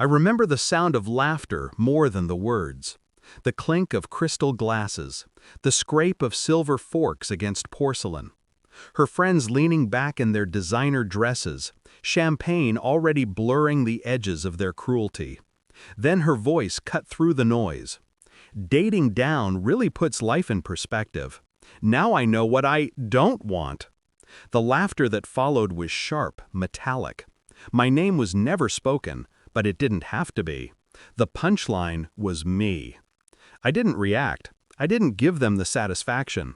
I remember the sound of laughter more than the words. The clink of crystal glasses, the scrape of silver forks against porcelain. Her friends leaning back in their designer dresses, champagne already blurring the edges of their cruelty. Then her voice cut through the noise. Dating down really puts life in perspective. Now I know what I don't want. The laughter that followed was sharp, metallic. My name was never spoken, but it didn't have to be. The punchline was me. I didn't react. I didn't give them the satisfaction.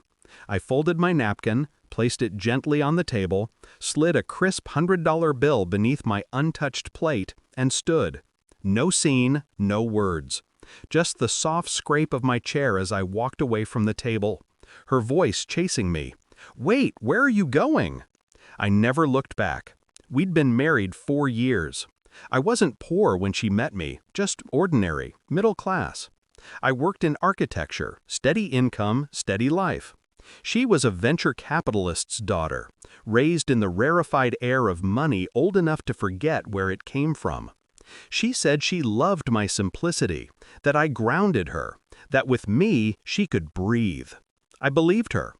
I folded my napkin, placed it gently on the table, slid a crisp $100 bill beneath my untouched plate, and stood. No scene, no words. Just the soft scrape of my chair as I walked away from the table. Her voice chasing me. "Wait, where are you going?" I never looked back. We'd been married 4 years. I wasn't poor when she met me, just ordinary, middle class. I worked in architecture, steady income, steady life. She was a venture capitalist's daughter, raised in the rarefied air of money old enough to forget where it came from. She said she loved my simplicity, that I grounded her, that with me she could breathe. I believed her.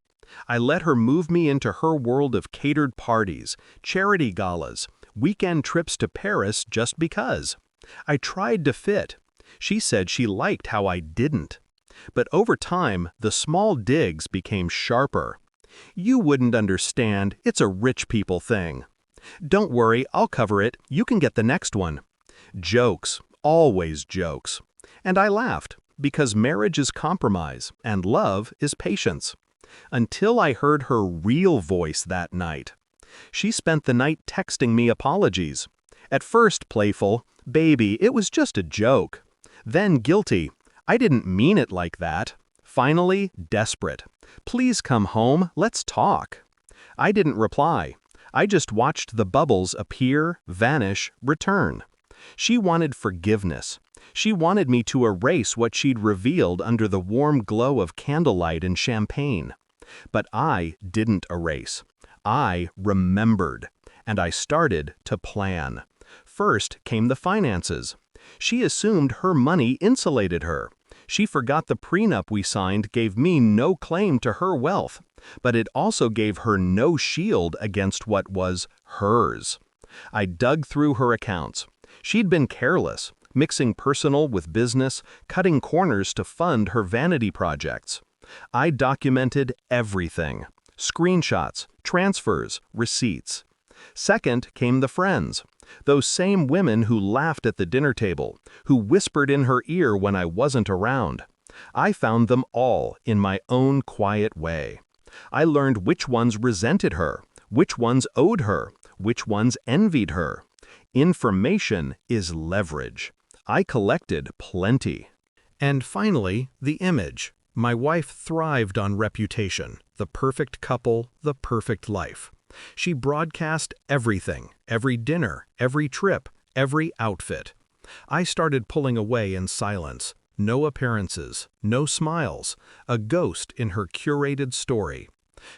I let her move me into her world of catered parties, charity galas, weekend trips to Paris just because. I tried to fit. She said she liked how I didn't. But over time, the small digs became sharper. "You wouldn't understand, it's a rich people thing." "Don't worry, I'll cover it, you can get the next one." Jokes, always jokes. And I laughed, because marriage is compromise, and love is patience. Until I heard her real voice that night. She spent the night texting me apologies. At first playful, "Baby, it was just a joke." Then guilty, "I didn't mean it like that." Finally, desperate, "Please come home, let's talk." I didn't reply. I just watched the bubbles appear, vanish, return. She wanted forgiveness. She wanted me to erase what she'd revealed under the warm glow of candlelight and champagne. But I didn't erase. I remembered. And I started to plan. First came the finances. She assumed her money insulated her. She forgot the prenup we signed gave me no claim to her wealth, but it also gave her no shield against what was hers. I dug through her accounts. She'd been careless, mixing personal with business, cutting corners to fund her vanity projects. I documented everything. Screenshots, transfers, receipts. Second came the friends. Those same women who laughed at the dinner table, who whispered in her ear when I wasn't around. I found them all in my own quiet way. I learned which ones resented her, which ones owed her, which ones envied her. Information is leverage. I collected plenty. And finally, the image. My wife thrived on reputation, the perfect couple, the perfect life. She broadcast everything, every dinner, every trip, every outfit. I started pulling away in silence. No appearances, no smiles, a ghost in her curated story.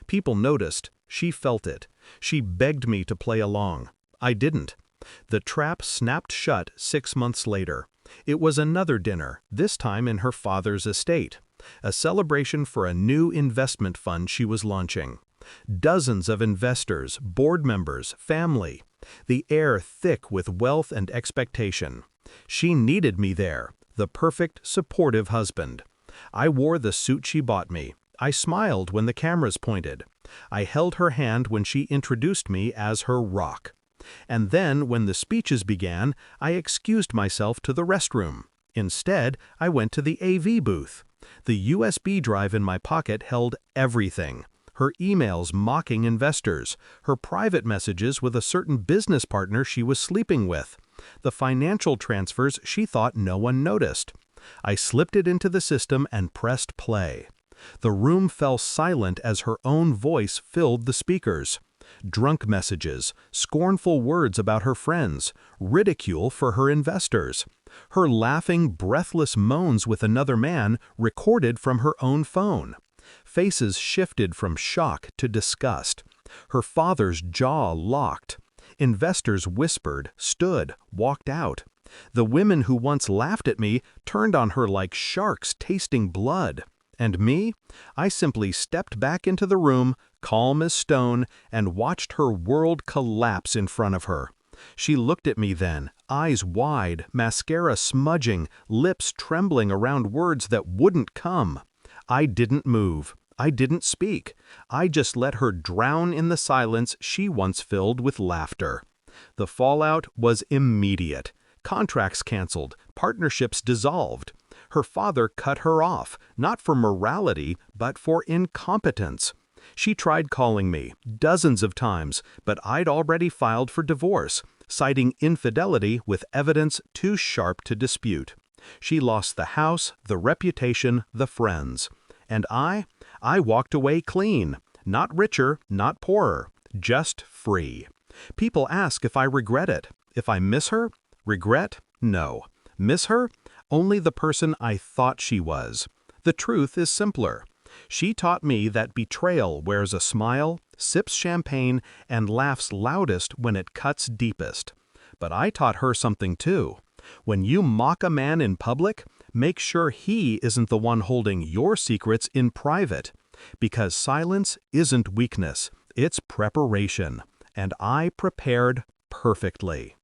People noticed, she felt it. She begged me to play along. I didn't. The trap snapped shut 6 months later. It was another dinner, this time in her father's estate. A celebration for a new investment fund she was launching. Dozens of investors, board members, family. The air thick with wealth and expectation. She needed me there, the perfect, supportive husband. I wore the suit she bought me. I smiled when the cameras pointed. I held her hand when she introduced me as her rock. And then, when the speeches began, I excused myself to the restroom. Instead, I went to the AV booth. The USB drive in my pocket held everything. Her emails mocking investors, her private messages with a certain business partner she was sleeping with, the financial transfers she thought no one noticed. I slipped it into the system and pressed play. The room fell silent as her own voice filled the speakers. Drunk messages, scornful words about her friends, ridicule for her investors. Her laughing, breathless moans with another man recorded from her own phone. Faces shifted from shock to disgust. Her father's jaw locked. Investors whispered, stood, walked out. The women who once laughed at me turned on her like sharks tasting blood. And me? I simply stepped back into the room, calm as stone, and watched her world collapse in front of her. She looked at me then, eyes wide, mascara smudging, lips trembling around words that wouldn't come. I didn't move. I didn't speak. I just let her drown in the silence she once filled with laughter. The fallout was immediate. Contracts canceled, partnerships dissolved. Her father cut her off, not for morality, but for incompetence. She tried calling me, dozens of times, but I'd already filed for divorce, citing infidelity with evidence too sharp to dispute. She lost the house, the reputation, the friends. And I walked away clean. Not richer, not poorer, just free. People ask if I regret it. If I miss her? Regret? No. Miss her? Only the person I thought she was. The truth is simpler. She taught me that betrayal wears a smile, sips champagne, and laughs loudest when it cuts deepest. But I taught her something too. When you mock a man in public, make sure he isn't the one holding your secrets in private. Because silence isn't weakness, it's preparation. And I prepared perfectly.